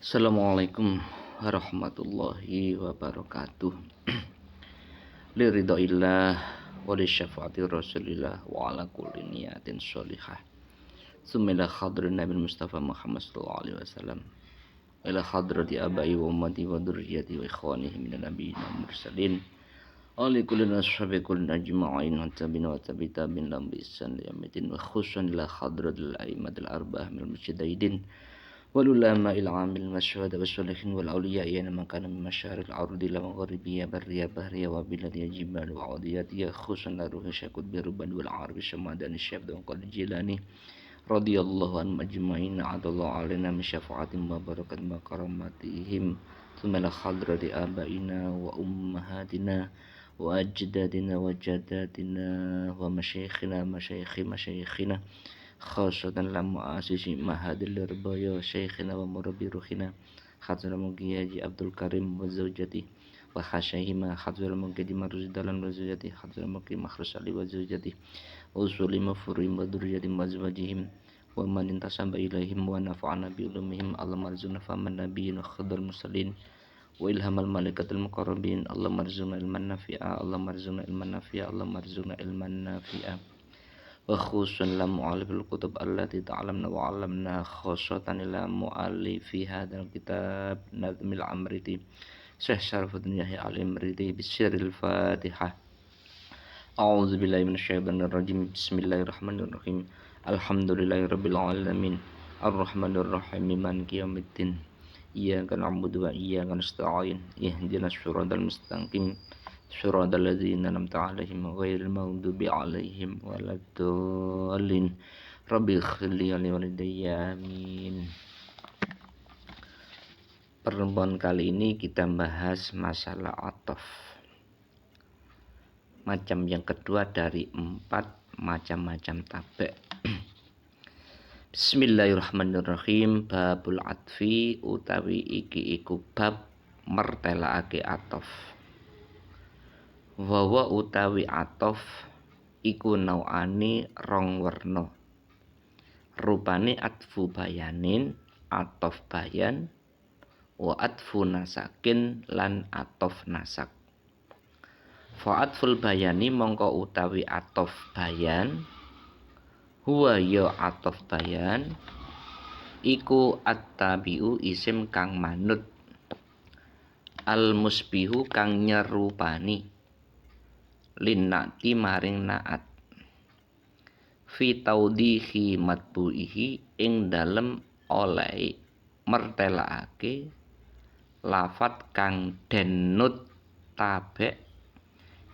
Assalamualaikum warahmatullahi wabarakatuh. Liridhaillah wa li syafaati rasulillah wa ala kulli niyatin sholihah. Summa ila hadrin Nabi Mustafa Muhammad sallallahu alaihi wasallam. Ila hadrati abai wa ummati wa dzurriyyati wa ikhwanihi minan nabiyyin wal mursalin. Ali kullin ashabi kullin ajma'in wa tabi'in wa tabi'in lam bi ihsan yaumiddin wa khususan ila hadratil a'immatil arba'ah minal mujtahidin والعلماء العامل والشهداء والصالحين والأولياء أينما كان من مشارق الأرض إلى مغاربها برية بحرية وبلادها جبال وعودياتها خصوصا روح شاكوت بربان والعارف الشماداني الشيخ وقال الجيلاني رضي الله عنهم أجمعين عاد الله علينا من شفاعتهم وبركة وكراماتهم ثم لحضرة آبائنا وأمهاتنا وأجدادنا وجداتنا ومشايخنا مشايخنا خاصة لمؤسس معهد الرباية شيخنا ومربي روحنا حضر مجياج عبد الكريم وزوجته وخشيهما حضر مجيد مرز دلان وزوجته حضر مجيد مخرج علي وزوجته وصول مفرهم وذرية وأزواجهم ومن انتسب إليهم ونفعنا بعلومهم اللهم ارزقنا فهم النبيين وخضر المرسلين وإلهام الملائكة المقربين اللهم ارزقنا علما نافعا اللهم ارزقنا علما نافعا اللهم ارزقنا علما نافعا وخصوصا لمؤلف الكتب التي تعلمنا وعلمنا خاصة إلى مؤلف هذا الكتاب نظم العمريدي شيخ شرف الدين يحيى العمريدي بسر الفاتحة. أعوذ بالله من الشيطان الرجيم بسم الله الرحمن الرحيم الحمد لله رب العالمين الرحمن الرحيم مالك يوم الدين إياك نعبد وإياك نستعين اهدنا الصراط المستقيم صراط الذين أنعمت عليهم غير المغضوب عليهم ولا الضالين Rabbi ighfirli wa liwalidayya amin. Pertemuan kali ini kita bahas masalah ataf, macam yang kedua dari 4 macam-macam tabe'. Bismillahirrahmanirrahim. Babul atfi utawi iki iku bab mertelake ataf. Wawa utawi atof iku nau'ani rong werna. Rupane atfu bayanin, atof bayan, wa atfu nasakin lan atof nasak. Fa atful bayani mongko utawi atof bayan, huwa ya atof bayan iku at-tabi'u isim kang manut, al-musbihu kang nyerupani linnati maring naat, fi taudihi matbu'ihi ing dalem oleh mertelaake lafat kang denut tabe',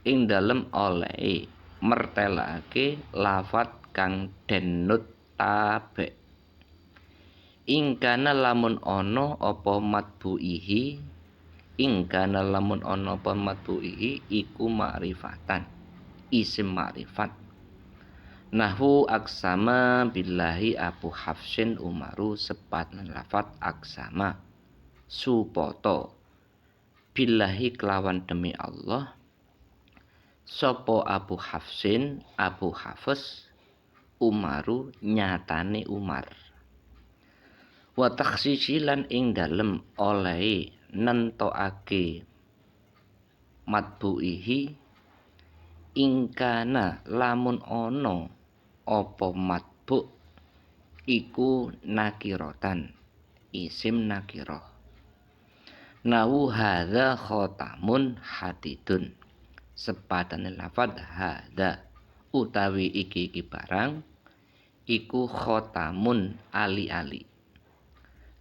ing dalem oleh mertelaake lafat kang denut tabe'. Ing kana lamun ana apa matbu'ihi, ingkana lamun ana apa matbu'ihi iku ma'rifatan, isim ma'rifat. Nahwu aksama billahi Abu Hafsin Umaru sepatan lafat aksama supoto billahi kelawan demi Allah sopo Abu Hafsin Abu Hafs Umaru nyatane Umar. Wa takhsisilan ing dalem oleh nentokake matbu'ihi ingkana lamun ono apa matbu' iku nakirotan, isim nakiroh. Nahu hadza khotamun hadidun sepadane lafad hadza utawi iki barang iku khotamun ali-ali,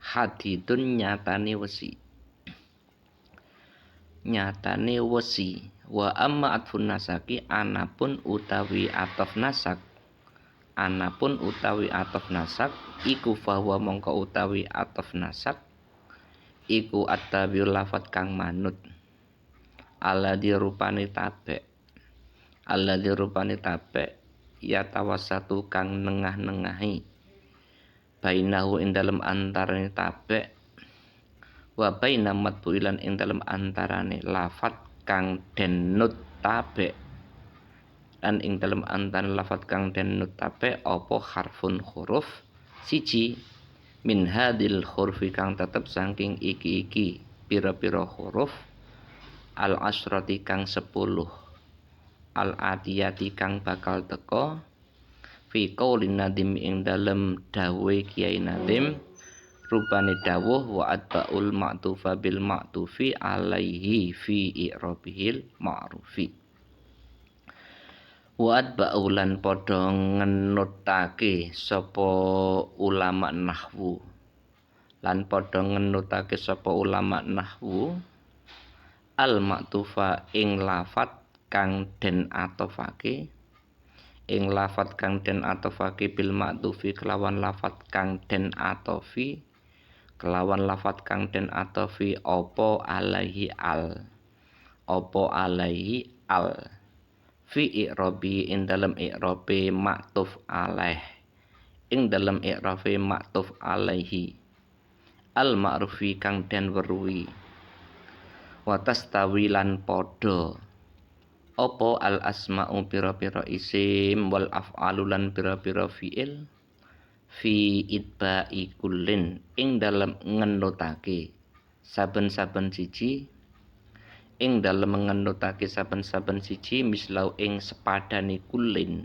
hadidun nyatane wesi. Wa amma atfun nasaki anapun utawi atof nasak, iku fahuwa mongko utawi atof nasak iku at-tabi'ul lafat kang manut alladzi rupane tabe' ya tawassatu kang nengah-nengahi bainahu ing dalem antarane tabe' wa baina matbu'ilan ing dalem antarane lafat kang denut tabe' lan ing dalem antarane lafat kang denut tabe' apa harfun huruf siji min hadil hurfi kang tetep saking iki pira-pira huruf al asrati kang 10 al atiyati kang bakal teka fi qaulin nadim ing dalem dawe Kiai Nadim rupane dawuh wa atbaul ma'tufa bil ma'tufi alaihi fi i'rabihil ma'rufi wa atbaulan padha ngenutake sapa ulama nahwu lan padha ngenutake sapa ulama nahwu al ma'tufa ing lafat kang den atofake ing lafat kang den atofake bil ma'tufi kelawan lafat kang den atofi kelawan lafat kang den atofi apa alaihi al fi i'rabi ing dalem i'rabe ma'tuf alaih ing dalem i'rabe ma'tuf alaihi al ma'rufi kang den weruhi wa tastawilan padha apa al asma'u pira-pira isim wal af'alu lan pira-pira fi'il fi itba'i kullin ing dalem ngenutake saben-saben siji ing dalem ngenutake saben-saben siji mislau ing sepadane kullin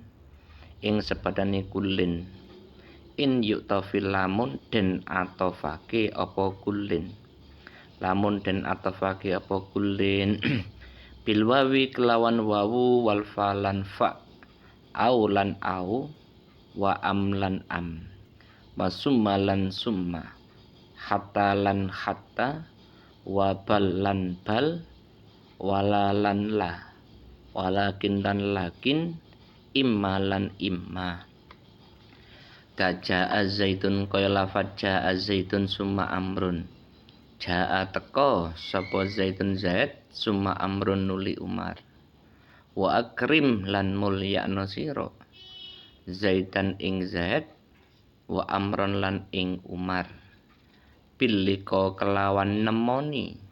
in yuktafil lamun den atofake apa kullin lamun den atofake apa kullin bil wawi kelawan wawu wal falan fa au lan au wa am lan am wa summa lan summa hatta lan hatta wa bal lan bal wala lan la walakin lan lakin imma lan imma Ja'a zaitun kaya lafad ja'a zaitun summa amrun ja'a teko sapa zaitun zaid summa amrun nuli umar wa akrim lan mulyakna sira zaitan ing zaid wa amron lan ing umar pilika kelawan nemoni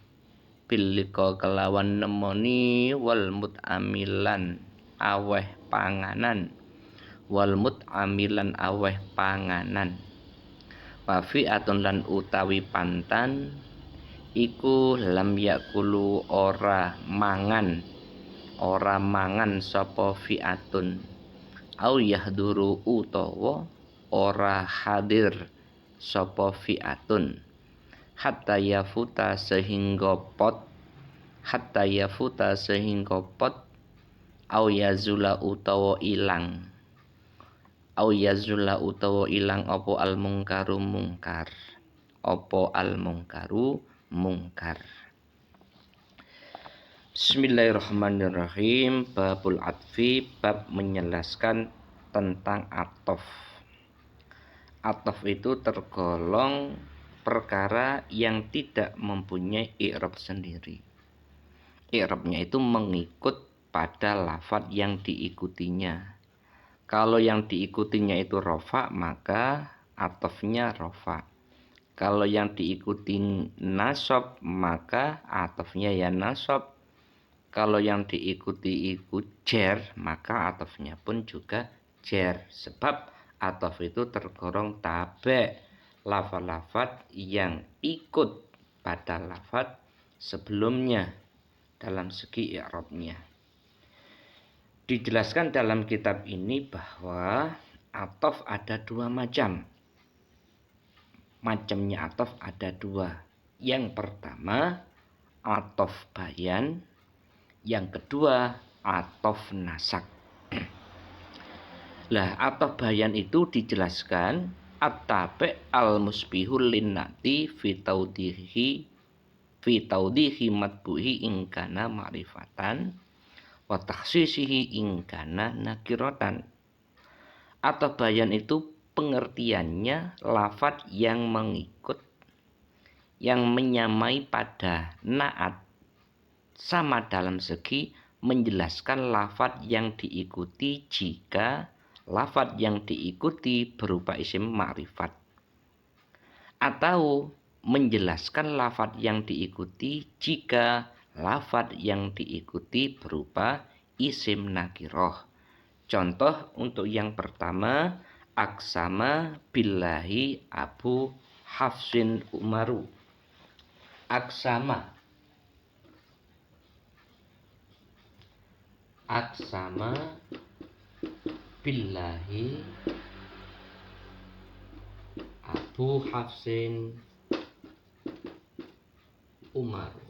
wal mut'amilan aweh panganan wa fi'atun lan utawi pantan iku lam yakulu ora mangan sapa fi'atun au yahduru utawa ora hadir sapa fi'atun hatta yafuta sehingga pot au yazula utawa ilang apa al mungkaru mungkar Bismillahirrahmanirrahim. Babul atfi, bab menjelaskan tentang atof. Atof itu tergolong perkara yang tidak mempunyai i'rab sendiri. I'rabnya itu mengikut pada lafadz yang diikutinya. Kalau yang diikutinya itu rofa, maka atofnya rofa. Kalau yang diikuti nasab, maka atofnya ya nasab. Kalau yang diikuti jer, maka atofnya pun juga jer. Sebab atof itu tergolong tabe, lafaz-lafaz yang ikut pada lafaz sebelumnya dalam segi i'rabnya. Dijelaskan dalam kitab ini bahwa atof ada dua macam. Macamnya atof ada dua. Yang pertama atof bayan, yang kedua atof nasak. Lah atof bayan itu dijelaskan at-tabi' al-musbihul linnati fi taudihi matbuhi ingkana ma'rifatan wa takhsisihi ingkana nakiratan. Atof bayan itu pengertiannya lafadz yang mengikut, yang menyamai pada naat, sama dalam segi menjelaskan lafadz yang diikuti jika lafadz yang diikuti berupa isim ma'rifat, atau menjelaskan lafadz yang diikuti jika lafadz yang diikuti berupa isim nakiroh. Contoh untuk yang pertama, aksama billahi Abu Hafsin Umaru. Aksama billahi Abu Hafsin Umaru.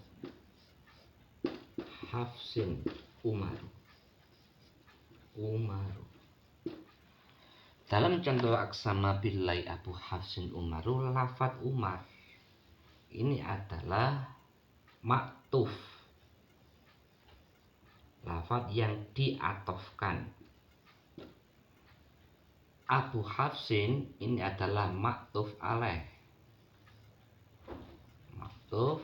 Hafsin Umaru. Dalam contoh aksama billahi Abu Hafsin Umaru, lafadz Umar ini adalah maktuf, lafadz yang diatofkan. Abu Hafsin ini adalah maktuf alaih. Maktuf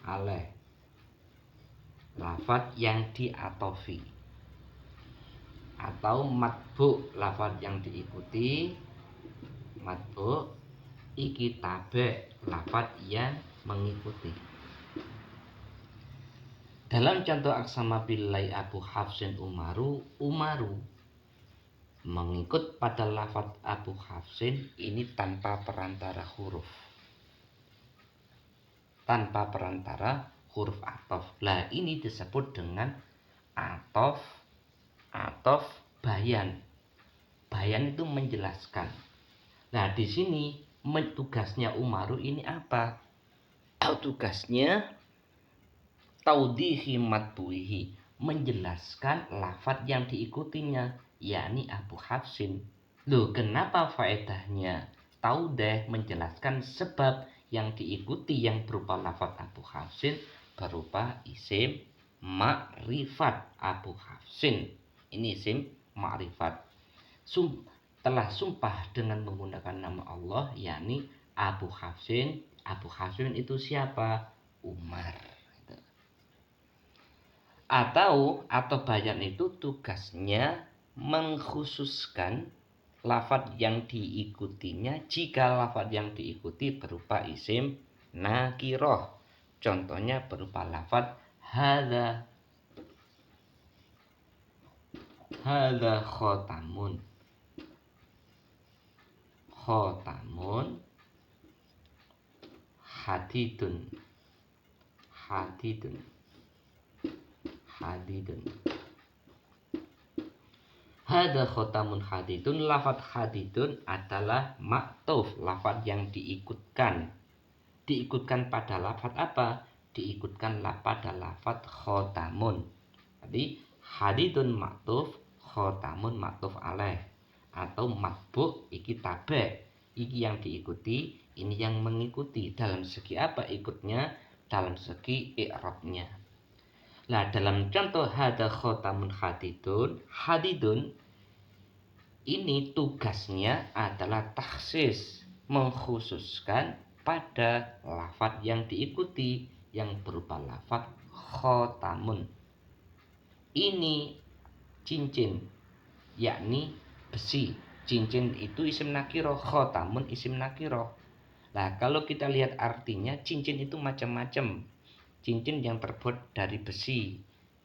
alaih, lafadz yang diatofi. Atau matbu, lafadz yang diikuti. Matbu iki tabe, lafadz yang mengikuti. Dalam contoh aksama billahi Abu Hafsin Umaru, Umaru mengikut pada lafadz Abu Hafsin ini tanpa perantara huruf. Tanpa perantara huruf atof. Lah ini disebut dengan atof bayan. Bayan itu menjelaskan. Nah, di sini tugasnya Umaru ini apa? Tugasnya taudihi matbuihi, menjelaskan lafadz yang diikutinya, yakni Abu Hafsin. Loh, kenapa faedahnya taudeh, menjelaskan sebab yang diikuti yang berupa lafadz Abu Hafsin berupa isim ma'rifat Abu Hafsin. Ini isim ma'rifat. Telah sumpah dengan menggunakan nama Allah, yakni Abu Hafsin. Abu Hafsin itu siapa? Umar. Atau bayan itu tugasnya mengkhususkan lafadz yang diikutinya jika lafadz yang diikuti berupa isim nakiroh. Contohnya berupa lafadz hadza khotamun. Hadidun. Hadza khotamun hadidun. Lafadz hadidun adalah maktuf, lafadz yang diikutkan. Diikutkan pada lafadz apa? Diikutkan pada lafadz khotamun. Jadi hadidun maktuf, khotamun maktuf alaih. Atau matbu iki tabe. Iki yang diikuti, ini yang mengikuti. Dalam segi apa ikutnya? Dalam segi i'rabnya. Nah, dalam contoh hadza khotamun hadidun ini tugasnya adalah takhsis, mengkhususkan pada lafadz yang diikuti yang berupa lafadz khotamun. Ini cincin, yakni besi. Cincin itu isim nakiroh, khotamun isim nakiroh. Nah, kalau kita lihat artinya, cincin itu macam-macam. Cincin yang terbuat dari besi,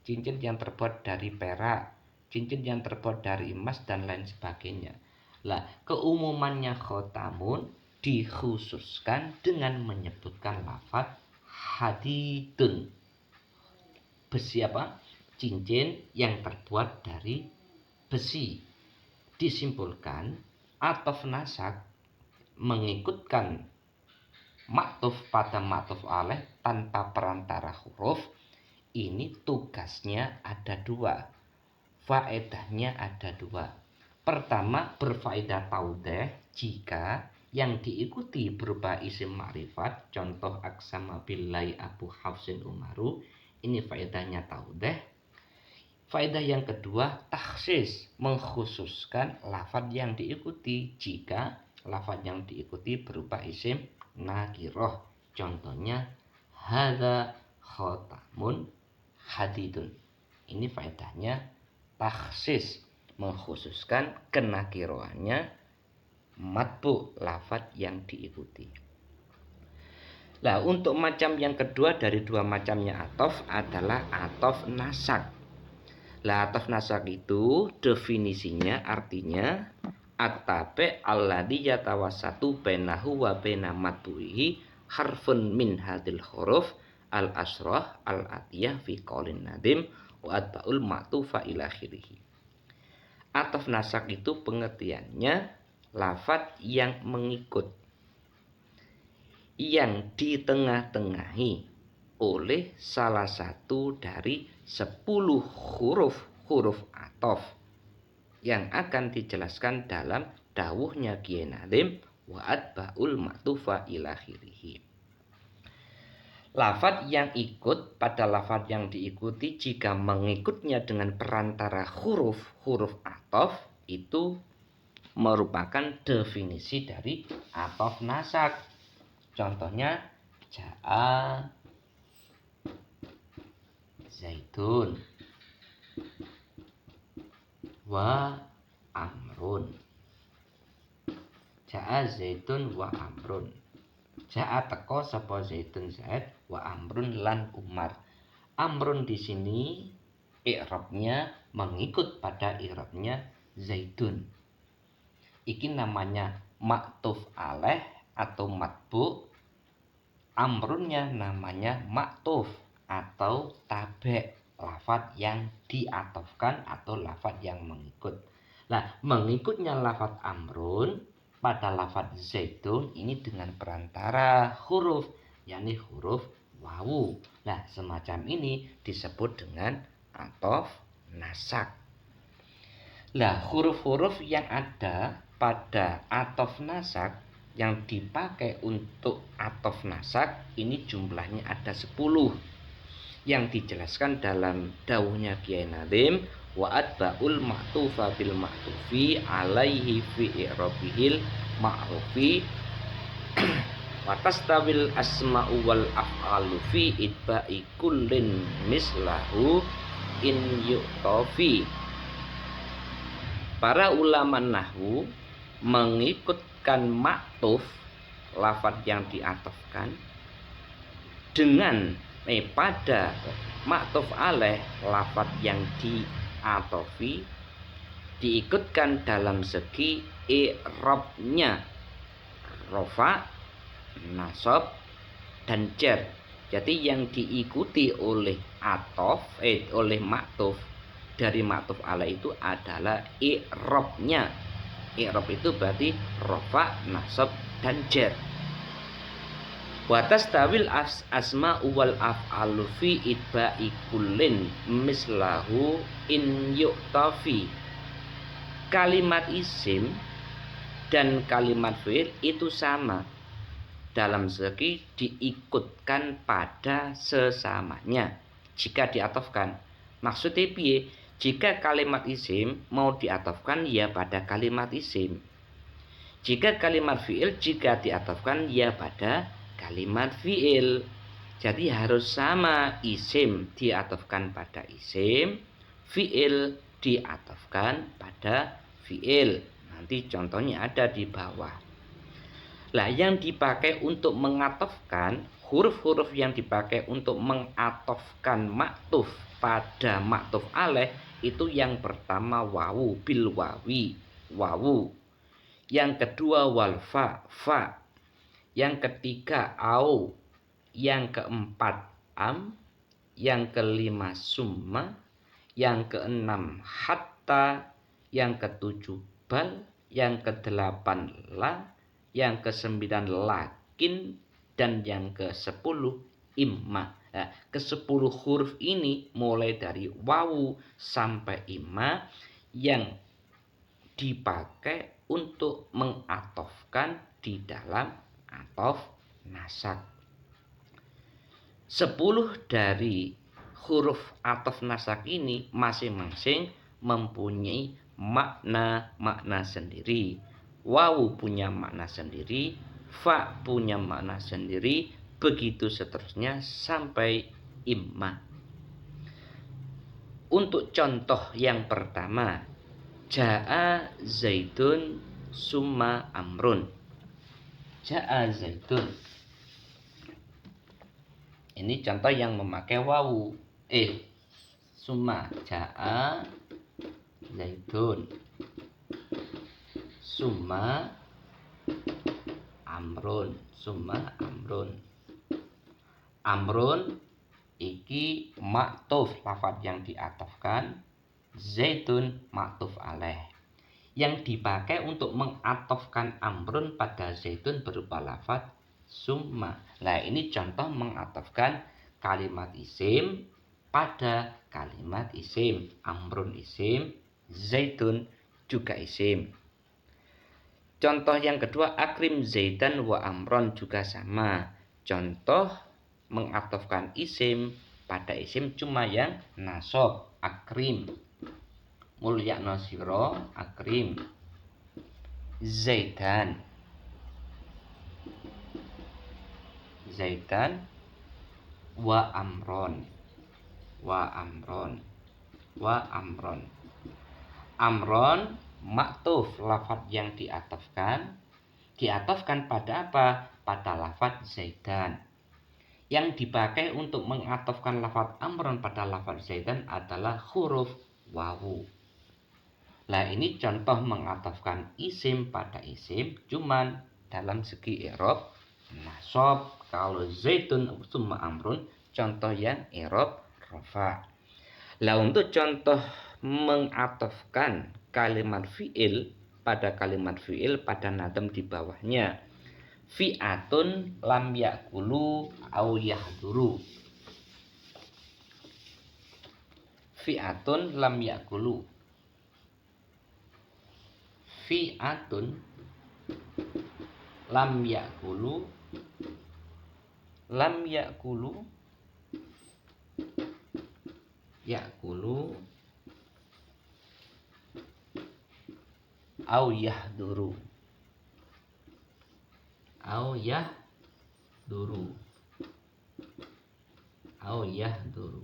cincin yang terbuat dari perak, cincin yang terbuat dari emas, dan lain sebagainya. Lah, keumumannya khotamun dikhususkan dengan menyebutkan lafadz hadidun. Besi apa? Cincin yang terbuat dari besi. Disimpulkan atof nasak mengikutkan maktuf pada maktuf alaih tanpa perantara huruf. Ini tugasnya ada dua, faedahnya ada dua. Pertama, berfaedah taudeh jika yang diikuti berupa isim ma'rifat. Contoh aksama billahi Abu Hafsin Umaru, ini faedahnya taudeh. Faedah yang kedua, takhsis, mengkhususkan lafadz yang diikuti jika lafadz yang diikuti berupa isim nakiroh. Contohnya hadza khotamun hadidun. Ini faedahnya takhsis, mengkhususkan kenakiroannya matbu, lafadz yang diikuti. Nah, untuk macam yang kedua dari dua macamnya atof adalah atof nasak. Lah, atof nasak itu definisinya artinya at-tabi' alladhi yatawassatu bainahu wa baina matbu'ihi harfun min hadil huruf al-asrah al-atiyah fi qaulin nadim wa atba'ul ma'tufa ila akhirih. Ataf nasak itu pengertiannya lafadz yang mengikut, yang ditengah-tengahi oleh salah satu dari 10 huruf ataf yang akan dijelaskan dalam dawuhnya Kiai Nazim wa atba'ul ma'tufa ila akhirih. Lafadz yang ikut pada lafadz yang diikuti jika mengikutnya dengan perantara huruf ataf itu merupakan definisi dari ataf nasak. Contohnya ja'a Zaidun wa Amrun. Ja'a Zaidun wa Amrun. Ja'a teko sapa Zaidun Zaid wa Amrun lan Umar. Amrun di sini i'rabnya mengikut pada i'rabnya Zaidun. Iki namanya ma'tuf alaih atau matbu. Amrunnya namanya ma'tuf atau tabe', lafadz yang diatofkan atau lafadz yang mengikut. Nah, mengikutnya lafadz amrun pada lafadz zaidun ini dengan perantara huruf, yakni huruf wawu. Nah, semacam ini disebut dengan ataf nasak. Nah, huruf-huruf yang ada pada ataf nasak yang dipakai untuk ataf nasak ini jumlahnya ada 10 yang dijelaskan dalam dawuhnya Kiai Nazim wa atba'ul ma'tufa bil ma'tufi alaihi fi i'rabihil ma'rufi wa tastawil asma'u wal af'alu fi itba'i kullin mislahu in yu'tafi. Para ulama nahwu mengikutkan ma'tuf lafadz yang diatofkan dengan pada ma'tuf alaih lafadz yang diatofi diikutkan dalam segi i'rabnya rofa, nasab, dan jar. Jadi yang diikuti oleh oleh ma'tuf dari ma'tuf alaih itu adalah i'rabnya. I'rab itu berarti rofa, nasab, dan jar. Wa tastawil asma'u wal af'alu fi itba'i kullin mislahu in yu'tafi. Kalimat isim dan kalimat fi'il itu sama dalam segi diikutkan pada sesamanya jika diatofkan. Maksudnya piye? Jika kalimat isim mau diatofkan ya pada kalimat isim. Jika kalimat fi'il jika diatofkan ya pada kalimat fi'il. Jadi harus sama, isim diatofkan pada isim, fi'il diatofkan pada fi'il. Nanti contohnya ada di bawah. Lah yang dipakai untuk mengatofkan, huruf-huruf yang dipakai untuk mengatofkan ma'tuf pada ma'tuf alaih itu yang pertama wawu bil wawi, wawu. Yang kedua wal fa, fa. Yang ketiga au, yang keempat am, yang kelima summa, yang keenam hatta, yang ketujuh bal, yang kedelapan la, yang kesembilan lakin, dan yang ke-10 imma. Nah, ke-10 huruf ini mulai dari wawu sampai imma yang dipakai untuk mengatofkan di dalam ataf nasak. 10 dari huruf ataf nasak ini masing-masing mempunyai makna sendiri. Wawu punya makna sendiri, fa punya makna sendiri, begitu seterusnya sampai imma. Untuk contoh yang pertama, ja'a Zaidun summa Amrun. Ja'a Zaidun. Ini contoh yang memakai wawu. Summa. Ja'a Zaidun summa amrun, summa amrun. Amrun iki maktuf, lafadz yang diatofkan. Zaitun maktuf alaih. Yang dipakai untuk mengatofkan amrun pada zaitun berupa lafadz summa. Nah, ini contoh mengatofkan kalimat isim pada kalimat isim. Amrun isim, zaitun juga isim. Contoh yang kedua, akrim zaidan wa amron, juga sama. Contoh mengatofkan isim pada isim, cuma yang nasab, akrim. Mulyakno sira akrim zaidan, zaidan wa amron, wa amron, wa amron. Amron maktuf, lafadz yang diatofkan. Diatofkan pada apa? Pada lafadz zaidan. Yang dipakai untuk mengatofkan lafadz amron pada lafadz zaidan adalah huruf wawu. Nah, ini contoh mengatofkan isim pada isim, cuman dalam segi i'rab nasab. Kalau zaitun summa amrun, contoh yang i'rab rafa. Lah, untuk contoh mengatofkan kalimat fi'il pada kalimat fi'il pada nadam di bawahnya, fi'atun lam yakulu au yahduru. Fi'atun lam yakulu. Fi'atun lam yakulu, lam yakulu, yakulu au yahduru, au yahduru, au yahduru,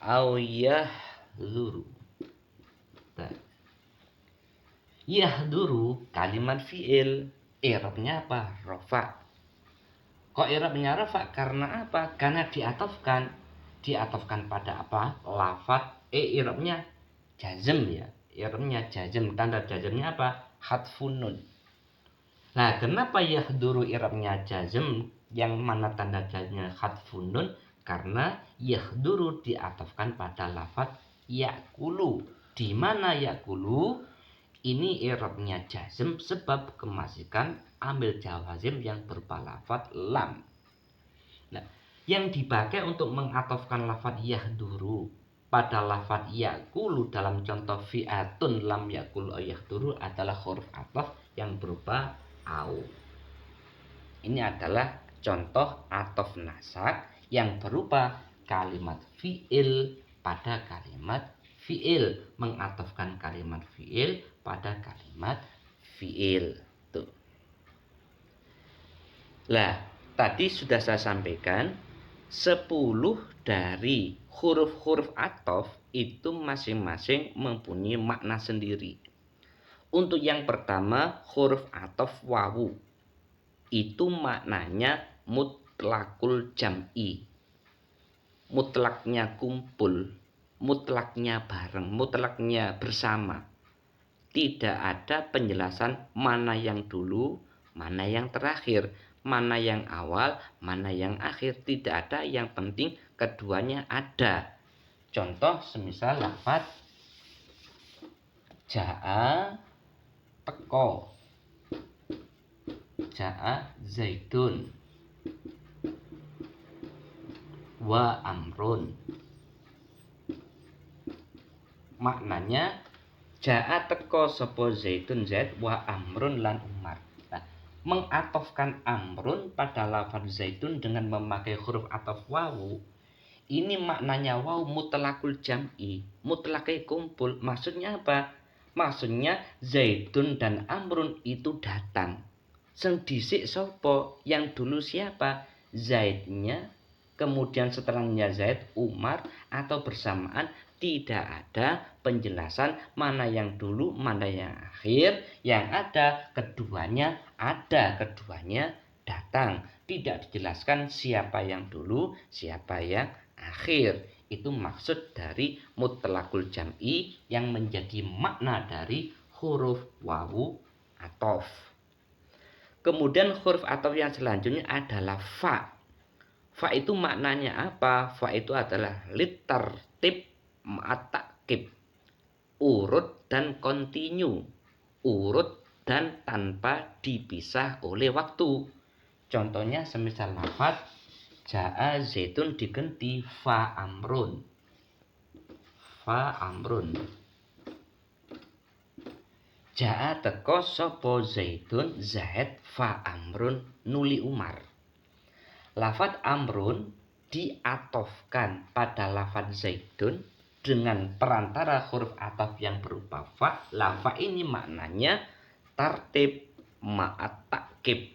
au yahduru. Yahduru kalimat fi'il, i'rabnya apa? Rafa. Kok i'rabnya rafa? Karena apa? Karena diatofkan. Diatofkan pada apa? Lafadz. I'rabnya jazm ya. I'rabnya jazm. Tanda jazmnya apa? Hadfun nun. Nah, kenapa yahduru i'rabnya jazm? Yang mana tanda jazmnya hadfun nun? Karena yahduru diatofkan pada lafadz yakulu. Di mana yakulu? Ini i'rabnya jazm sebab kemasikan ambil jawazim yang berupa lafadz lam. Nah, yang dipakai untuk mengatofkan lafadz yahduru pada lafadz yakulu dalam contoh fi'atun lam yakulu au yahduru adalah huruf ataf yang berupa au. Ini adalah contoh atof nasab yang berupa kalimat fi'il pada kalimat fi'il, mengatofkan kalimat fi'il pada kalimat fi'il. Tuh. Lah, tadi sudah saya sampaikan 10 dari huruf-huruf atof itu masing-masing mempunyai makna sendiri. Untuk yang pertama, huruf atof wawu. Itu maknanya mutlakul jam'i. Mutlaknya kumpul, mutlaknya bareng, mutlaknya bersama. Tidak ada penjelasan mana yang dulu, mana yang terakhir, mana yang awal, mana yang akhir. Tidak ada, yang penting keduanya ada. Contoh semisal lafadz ja'a teko, ja'a zaitun, wa amrun. Maknanya ja'a teko sapa zaitun zaid wa amrun lan umar. Nah, mengatofkan amrun pada lafadz zaitun dengan memakai huruf atof wawu, ini maknanya wawu mutlakul jam'i, mutlaknya kumpul. Maksudnya apa? Maksudnya zaitun dan amrun itu datang. Sing dhisik sapa? Yang dulu siapa? Zaidnya, kemudian setelahnya Zaid, Umar, atau bersamaan. Tidak ada penjelasan mana yang dulu, mana yang akhir. Yang ada keduanya ada, keduanya datang. Tidak dijelaskan siapa yang dulu, siapa yang akhir. Itu maksud dari mutlakul jam'i yang menjadi makna dari huruf wawu atof. Kemudian huruf atof yang selanjutnya adalah fa. Fa itu maknanya apa? Fa itu adalah litartib ma'at-ta'kib, urut dan kontinu, urut dan tanpa dipisah oleh waktu. Contohnya semisal lafaz ja'a zaitun diganti fa amrun. Fa amrun. Ja'a teko sapa zaitun Zaid fa amrun nuli Umar. Lafaz amrun diatofkan pada lafaz zaitun dengan perantara huruf atof yang berupa fa. Lafaz ini maknanya tartib ma'at ta'kib,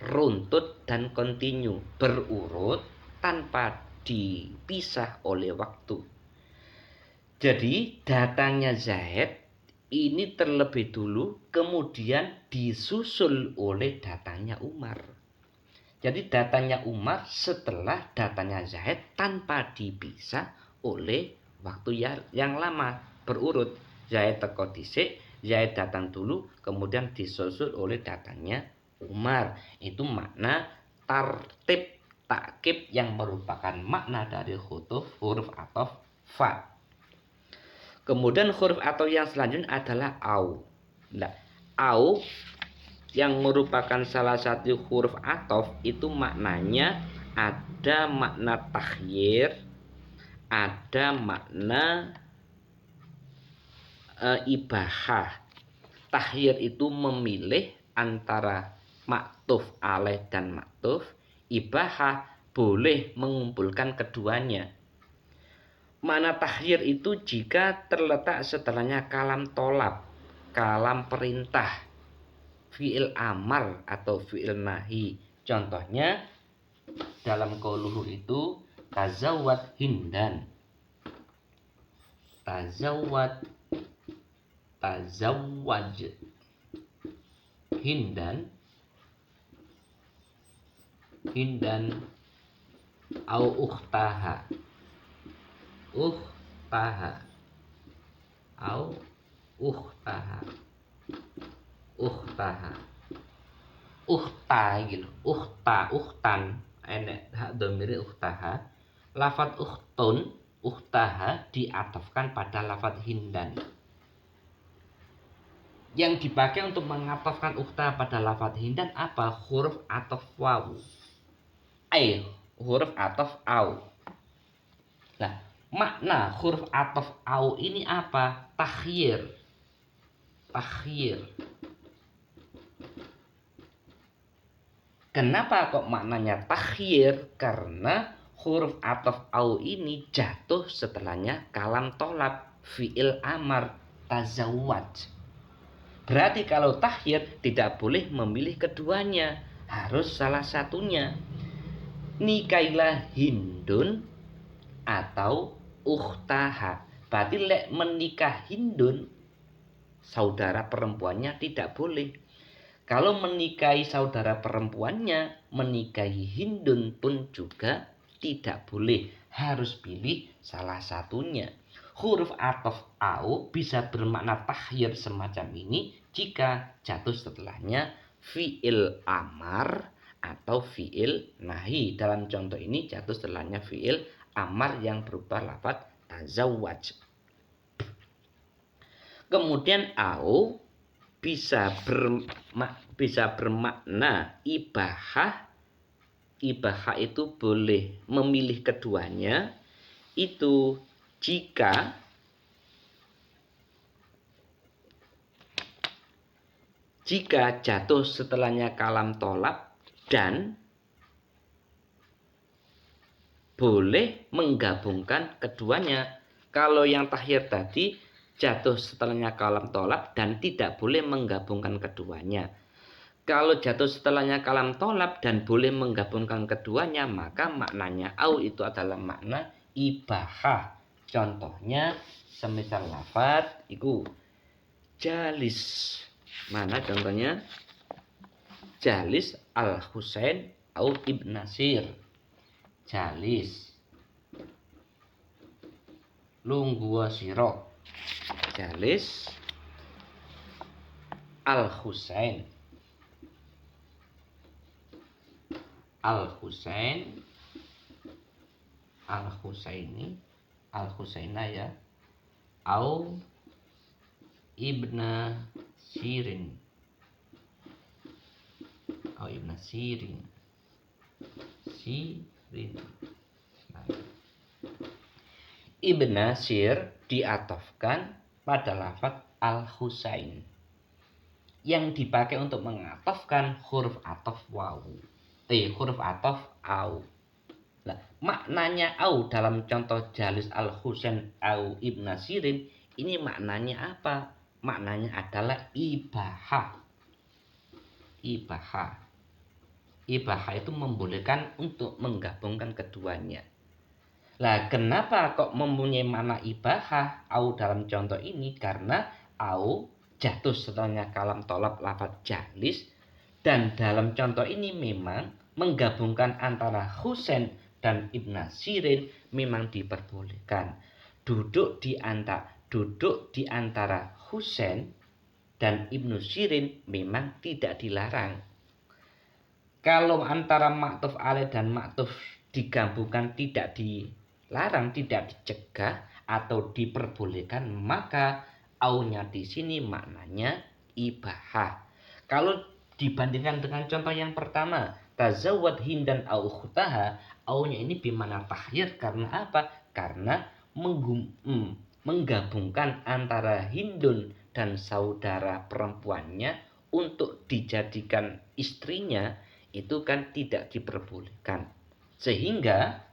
runtut dan kontinu, berurut tanpa dipisah oleh waktu. Jadi datangnya Zaid ini terlebih dulu, kemudian disusul oleh datangnya Umar. Jadi datangnya Umar setelah datangnya Zaid tanpa dipisah oleh waktu yang lama, berurut. Zaid teko dhisik, Zaid datang dulu, kemudian disusul oleh datangnya Umar. Itu makna tartib takkib yang merupakan makna dari huruf atof fa. Kemudian huruf atof yang selanjutnya adalah au. Nah, au yang merupakan salah satu huruf atof itu maknanya ada makna takhyir, ada makna ibahah. Takhyir itu memilih antara maktuf alaih dan maktuf. Ibahah boleh mengumpulkan keduanya. Makna takhyir itu jika terletak setelahnya kalam tolab, kalam perintah, fi'il amar atau fi'il nahi. Contohnya dalam qauluhu itu tazawwad hindan. Tazawwad, tazawwaj hindan, hindan au ukhtaha, ukhtaha au ukhtaha, ukhtaha, ukhta gitu, ukhta, ukhtan, enek hak dhamire ukhtaha. Lafaz ukhtun, ukhtaha diatofkan pada lafaz hindan. Yang dipakai untuk mengatofkan ukhtaha pada lafaz hindan apa? Huruf atof wawu, huruf atof au. Nah, makna huruf atof au ini apa? Takhyir. Takhyir. Kenapa kok maknanya takhyir? Karena huruf atof au ini jatuh setelahnya kalam tolab, fi'il amar, tazawwaj. Berarti kalau takhyir tidak boleh memilih keduanya, harus salah satunya. Nikailah Hindun atau ukhtaha. Berarti lek menikah Hindun, saudara perempuannya tidak boleh. Kalau menikahi saudara perempuannya, menikahi Hindun pun juga tidak boleh. Harus pilih salah satunya. Huruf atof au bisa bermakna takhyir semacam ini jika jatuh setelahnya fi'il amar atau fi'il nahi. Dalam contoh ini jatuh setelahnya fi'il amar yang berupa lafaz tazawwaj. Kemudian au bisa bermakna ibahah. Ibahah itu boleh memilih keduanya. Itu jika jatuh setelahnya kalam tolab dan boleh menggabungkan keduanya. Kalau yang takhir tadi jatuh setelahnya kalam tolab dan tidak boleh menggabungkan keduanya. Kalau jatuh setelahnya kalam tolab dan boleh menggabungkan keduanya, maka maknanya au itu adalah makna ibahah. Contohnya semisal lafaz iku jalis. Mana contohnya? Jalis al-Husain au Ibn Nasir. Jalis lungguwa sira. Jalis Al-Husain. Al-Husain, Al-Husaini, Al-Husaina ya. Au Ibna Sirin. Au Ibna Sirin. Sirin. Nah, Ibn Sir diatofkan pada lafaz Al-Husain yang dipakai untuk mengatofkan huruf atof wawu. Huruf atof au. Nah, maknanya au dalam contoh jalis Al-Husain au Ibn Sirin ini maknanya apa? Maknanya adalah ibahah. Ibahah. Ibahah itu membolehkan untuk menggabungkan keduanya. Lah, kenapa kok mempunyai makna ibahah au dalam contoh ini? Karena au jatuh setelahnya kalam tolab lafaz jalis, dan dalam contoh ini memang menggabungkan antara Husain dan Ibn Sirin memang diperbolehkan. Duduk di antara Husain dan Ibn Sirin memang tidak dilarang. Kalau antara maktuf alaih dan maktuf digabungkan tidak dilarang, tidak dicegah atau diperbolehkan, maka aunya di sini maknanya ibahah. Kalau dibandingkan dengan contoh yang pertama, tazawwad hindan au ukhtaha, aunya ini bimana tahyir. Karena apa? Karena menggabungkan antara Hindun dan saudara perempuannya untuk dijadikan istrinya itu kan tidak diperbolehkan, sehingga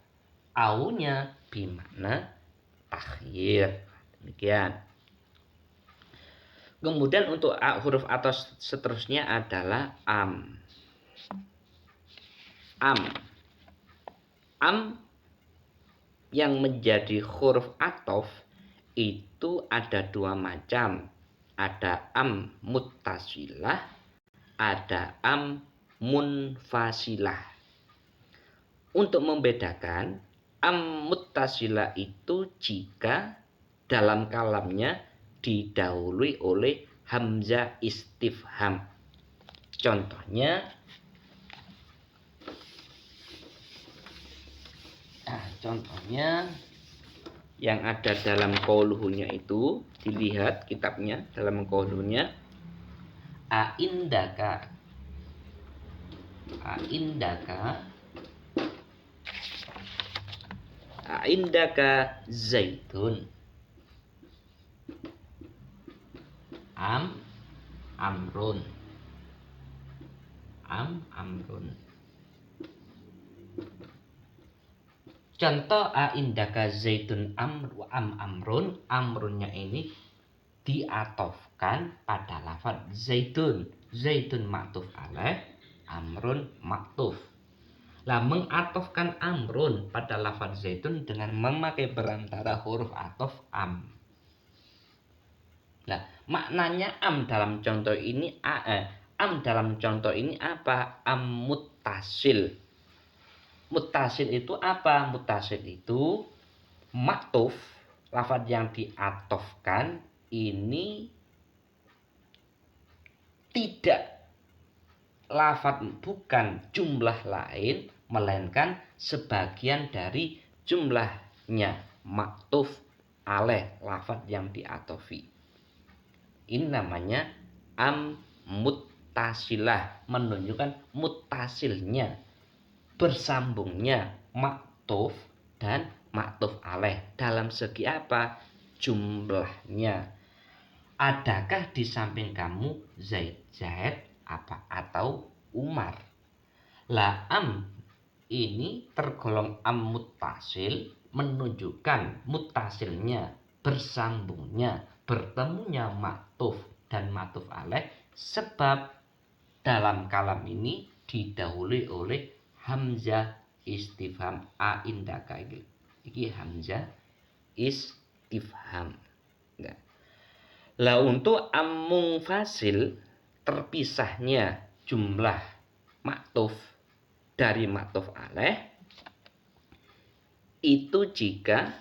aunya bimakna takhir. Demikian. Kemudian untuk huruf atau seterusnya adalah am. Am yang menjadi huruf atof itu ada dua macam. Ada am muttasilah, ada am munfasilah. Untuk membedakan, am muttasilah itu jika dalam kalamnya didahului oleh hamzah istifham. Contohnya yang ada dalam qauluhunya itu, dilihat kitabnya dalam qauluhunya, aindaka zaitun. Amrun. Contoh aindaka zaitun amrun. Amrunnya ini diatofkan pada lafaz zaitun. Zaitun maktuf alaih, amrun maktuf. Lah, mengatofkan amrun pada lafaz zaitun dengan memakai berantara huruf atof am. Lah, maknanya am dalam contoh ini apa? Am muttasil. Muttasil itu apa? Muttasil itu maktuf, lafaz yang diatofkan ini tidak lafaz, bukan jumlah lain, melainkan sebagian dari jumlahnya maktuf alaih lafaz yang diatofi. Ini namanya am muttasilah, menunjukkan muttasilnya, bersambungnya maktuf dan maktuf alaih. Dalam segi apa? Jumlahnya. Adakah di samping kamu Zaid apa atau Umar? Lah, am ini tergolong am muttasil, menunjukkan muttasilnya, bersambungnya, bertemunya maktuf dan maktuf alaih, sebab dalam kalam ini didahului oleh hamzah istifham. Aindaka iki hamzah istifham. Nah, lah, untuk am munfasil, terpisahnya jumlah maktuf dari maktuf alaih itu jika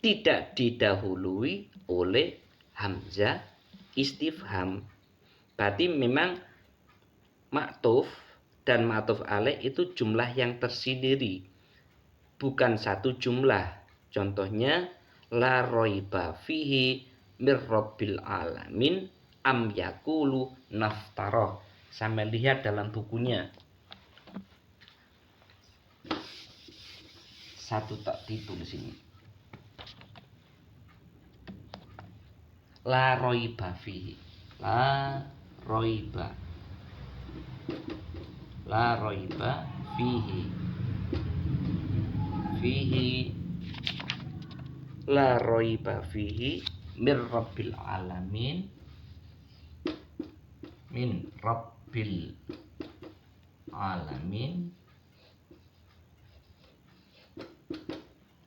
tidak didahului oleh hamzah istifham. Berarti memang maktuf dan maktuf alaih itu jumlah yang tersendiri, bukan satu jumlah. Contohnya la roiba fihi mir rabbil alamin am yakulu naftaroh. Sampai lihat dalam bukunya. Satu tak ditulis ini. La roiba fihi. La roiba. La roiba fihi. Fihi. La roiba fihi mir rabbil alamin. Min rabbil alamin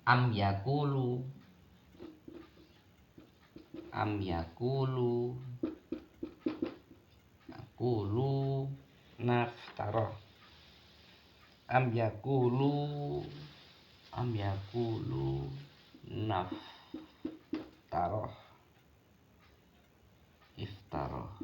am yakulu naftaroh am yakulu naftaroh iftaroh.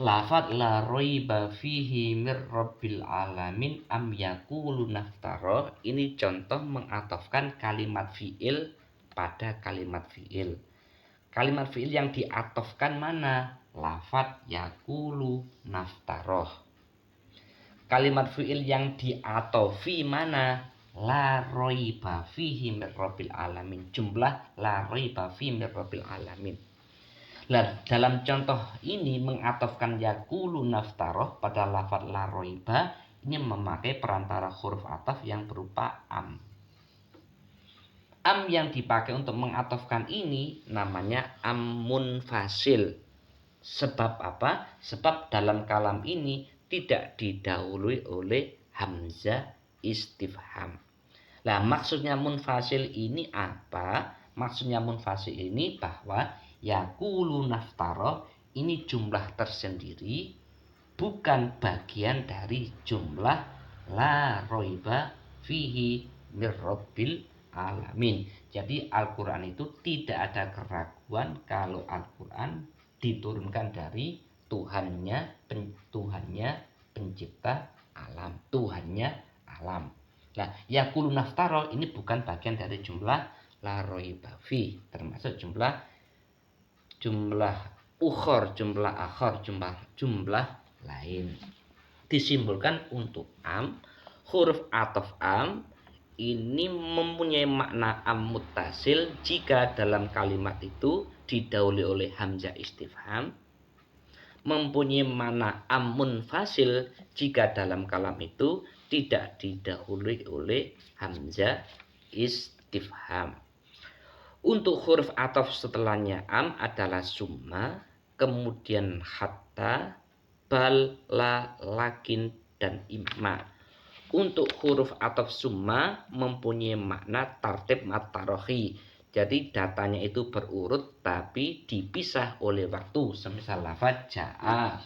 Lafat la roiba fihi mir rabbil alamin am yakulu naftaroh ini contoh mengatofkan kalimat fi'il pada kalimat fi'il. Kalimat fi'il yang diatofkan mana? Lafat yakulu naftaroh. Kalimat fi'il yang diatofi mana? La roiba fihi mir rabbil alamin. Jumlah la roiba fihi mir rabbil alamin. Nah, dalam contoh ini mengatofkan yakulu naftaroh pada lafaz la roiba ini memakai perantara huruf ataf yang berupa am. Am yang dipakai untuk mengatofkan ini namanya am munfasil. Sebab apa? Sebab dalam kalam ini tidak didahului oleh hamzah istifham. Nah, maksudnya munfasil ini apa? Maksudnya munfasil ini bahwa yakulu naftaroh ini jumlah tersendiri, bukan bagian dari jumlah la roiba fihi mir rabbil alamin. Jadi Al-Quran itu tidak ada keraguan kalau Al-Quran diturunkan dari Tuhannya pencipta alam, Tuhannya alam. Nah, yakulu naftaro ini bukan bagian dari jumlah la roiba fi, termasuk jumlah ukhor, jumlah akhor, jumlah lain. Disimpulkan untuk am, huruf ataf am ini mempunyai makna am muttasil jika dalam kalimat itu didahului oleh hamzah istifham, mempunyai makna am munfasil jika dalam kalam itu tidak didahului oleh hamzah istifham. Untuk huruf ataf setelahnya am adalah summa, kemudian hatta, bal, la, lakin, dan imma. Untuk huruf ataf summa mempunyai makna tartib at-tarohi. Jadi datanya itu berurut tapi dipisah oleh waktu. Semisal lafaz ja'a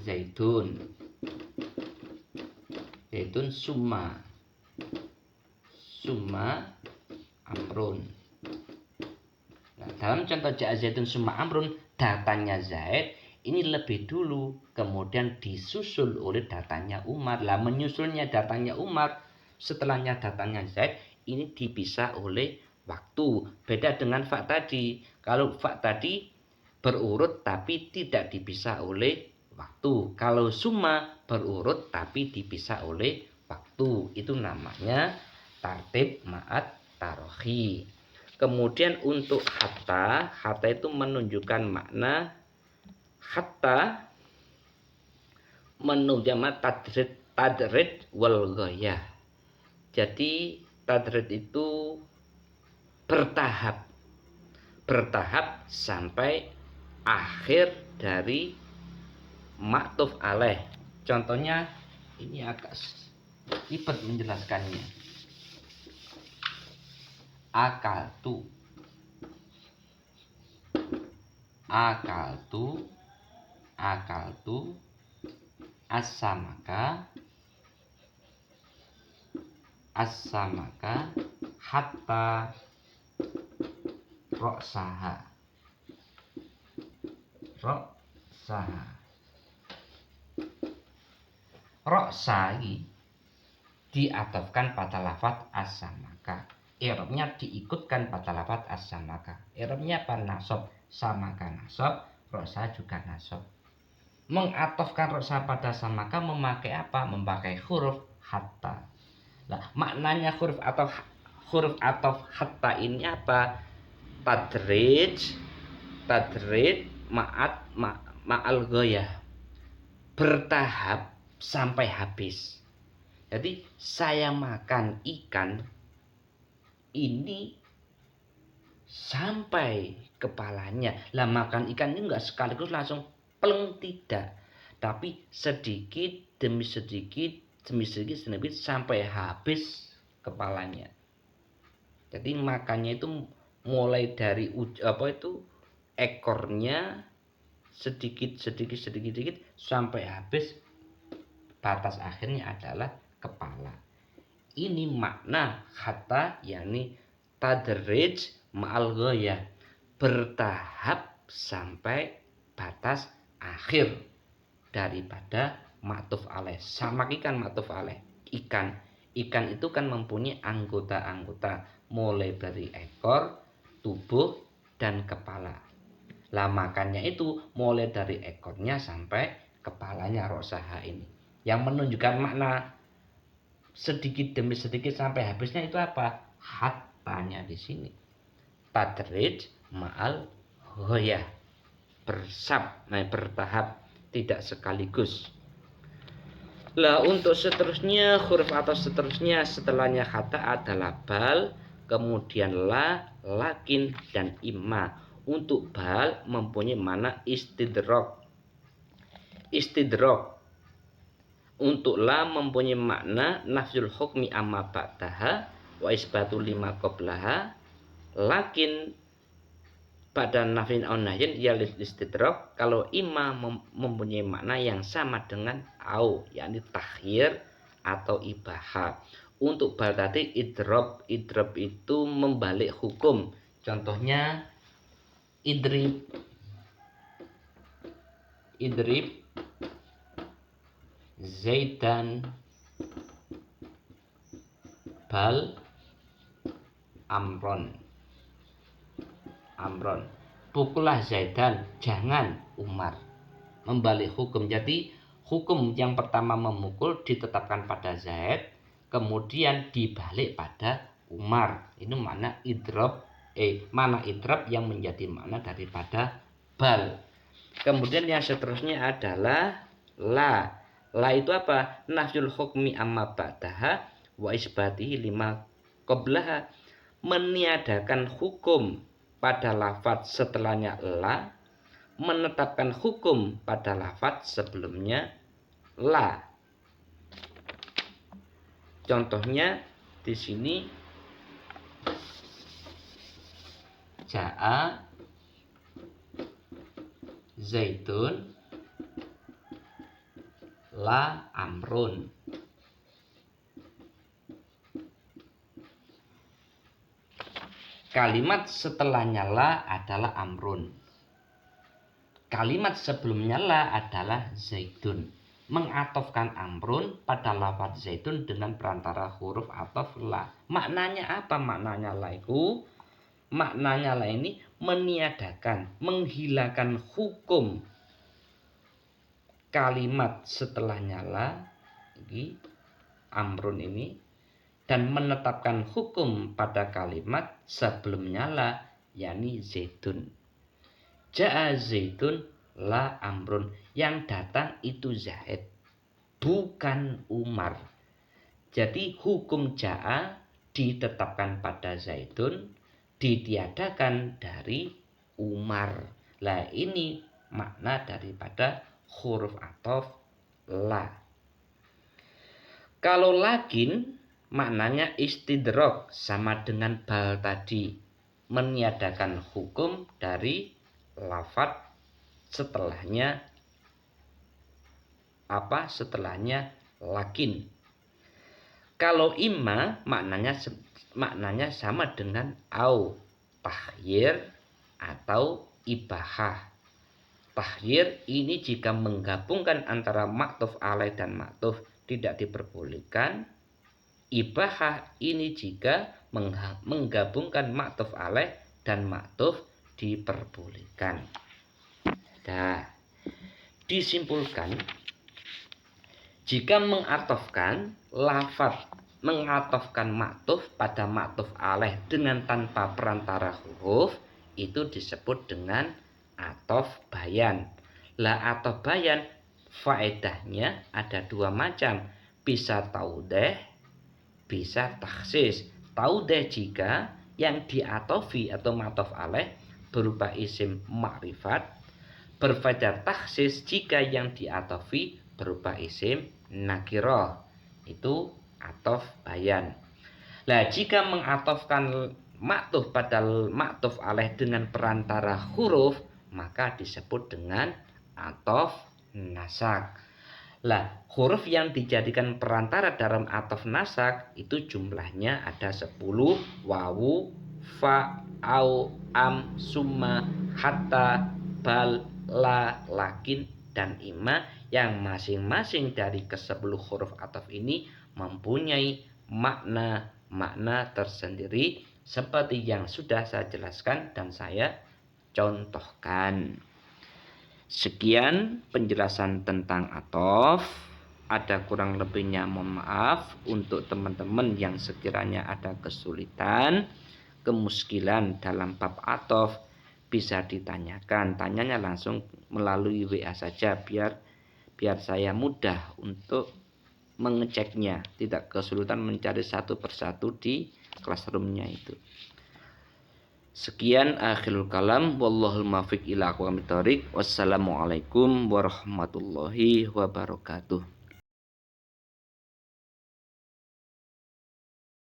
zaidun. Zaidun summa. Summa amrun. Nah, dalam contoh ja'a zaidun summa amrun, datanya Zaid ini lebih dulu, kemudian disusul oleh datanya Umar. Lah menyusulnya datanya Umar, setelahnya datanya Zaid, ini dipisah oleh waktu. Beda dengan fa tadi. Kalau fa tadi berurut tapi tidak dipisah oleh waktu. Kalau summa berurut tapi dipisah oleh waktu. Itu namanya tartib ma'at tarohi. Kemudian untuk hatta itu menunjukkan makna hatta menunjukkan tadrid wal ghayah. Jadi tadrid itu bertahap sampai akhir dari maktuf alaih. Contohnya ini agak ribet menjelaskannya. Akaltu as-samaka hatta ra'saha. Ra'sa ini diatofkan pada lafaz as-samaka. I'rabnya diikutkan pada lafaz as-samaka. I'rabnya apa? Nasab. Samaka nasab, ra'sa juga nasab. Mengatofkan ra'sa pada samaka memakai apa? Memakai huruf hatta. Nah, maknanya huruf atof hatta ini apa? Tadrij ma'al ghoyah, bertahap sampai habis. Jadi saya makan ikan ini sampai kepalanya. Lah makan ikan ini enggak sekaligus langsung pleng, tidak. Tapi sedikit demi sedikit sampai habis kepalanya. Jadi makannya itu mulai dari ekornya sedikit sampai habis, batas akhirnya adalah kepala. Ini makna hatta, yakni tadrij ma'al ghoyah, bertahap sampai batas akhir daripada ma'tuf alaih. Samak ikan ma'tuf alaih. Ikan itu kan mempunyai anggota-anggota, mulai dari ekor, tubuh, dan kepala. Lah makannya itu mulai dari ekornya sampai kepalanya, ra'saha ini. Yang menunjukkan makna sedikit demi sedikit sampai habisnya itu apa? Hattanya di sini. Tadrij ma'al ghoyah, bertahap, tidak sekaligus. Lah untuk seterusnya, huruf atau seterusnya setelahnya hatta adalah bal, kemudian la, lakin, dan imma. Untuk bal mempunyai makna istidrok. Untuk la mempunyai makna nafyul hukmi amma ba'daha wa isbatu lima qablaha. Lakin pada nafin au nahyin ya istidrok. Kalau imma mempunyai makna yang sama dengan au, yakni takhyir atau ibaha. Untuk bal tadi idrob itu membalik hukum. Contohnya idrib zaidan bal amron. Pukullah Zaidan, jangan Umar. Membalik hukum. Jadi hukum yang pertama memukul ditetapkan pada Zaid, kemudian dibalik pada Umar. Ini makna idrob yang menjadi makna daripada bal. Kemudian yang seterusnya adalah la. La itu apa? Nafyul hukmi amma ba'daha wa isbatihi lima qablaha. Meniadakan hukum pada lafaz setelahnya la, menetapkan hukum pada lafaz sebelumnya la. Contohnya di sini ja'a zaitun la amrun. Kalimat setelahnya la adalah amrun. Kalimat sebelumnya la adalah zaitun. Mengatofkan amrun pada lafaz zaitun dengan perantara huruf atof la. Maknanya apa? Maknanya la itu, maknanya la ini meniadakan, menghilangkan hukum kalimat setelahnya la, amrun ini, dan menetapkan hukum pada kalimat sebelumnya la, yakni zaitun. Ja'a zaitun la amrun. Yang datang itu Zaid, bukan Umar. Jadi hukum ja'a ditetapkan pada zaitun, ditiadakan dari Umar. Lah ini makna daripada huruf atof la. Kalau lakin maknanya istidrok, sama dengan bal tadi, meniadakan hukum dari lafaz setelahnya apa setelahnya lakin. Kalau imma maknanya sama dengan au, tahyir atau ibahah. Tahyir ini jika menggabungkan antara maktuf alaih dan maktuf tidak diperbolehkan. Ibahah ini jika menggabungkan maktuf alaih dan maktuf diperbolehkan. Nah, disimpulkan jika mengatofkan lafaz mengatofkan maktuf pada maktuf alaih dengan tanpa perantara huruf itu disebut dengan atof bayan. Lah atof bayan faedahnya ada dua macam, bisa taudeh, bisa taksis. Taudeh jika yang diatofi atau matof alaih berupa isim ma'rifat, berfaedah taksis jika yang diatofi berupa isim nakiroh, itu atof bayan. Nah, jika mengatofkan maktuf pada maktuf alaih dengan perantara huruf, maka disebut dengan atof nasak. Lah, huruf yang dijadikan perantara dalam atof nasak itu jumlahnya ada 10, wawu, fa, au, am, summa, hatta, bal, la, lakin, dan ima, yang masing-masing dari ke-10 huruf atof ini mempunyai makna tersendiri seperti yang sudah saya jelaskan dan saya contohkan. Sekian penjelasan tentang atof. Ada kurang lebihnya mohon maaf. Untuk teman-teman yang sekiranya ada kesulitan, kemuskilan dalam bab atof, bisa ditanyakan. Tanyanya langsung melalui WA saja biar saya mudah untuk mengeceknya, tidak kesulitan mencari satu persatu di classroomnya itu. Sekian akhirul kalam, wallahul muwaffiq ila aqwamit thoriq. Wassalamualaikum warahmatullahi wabarakatuh.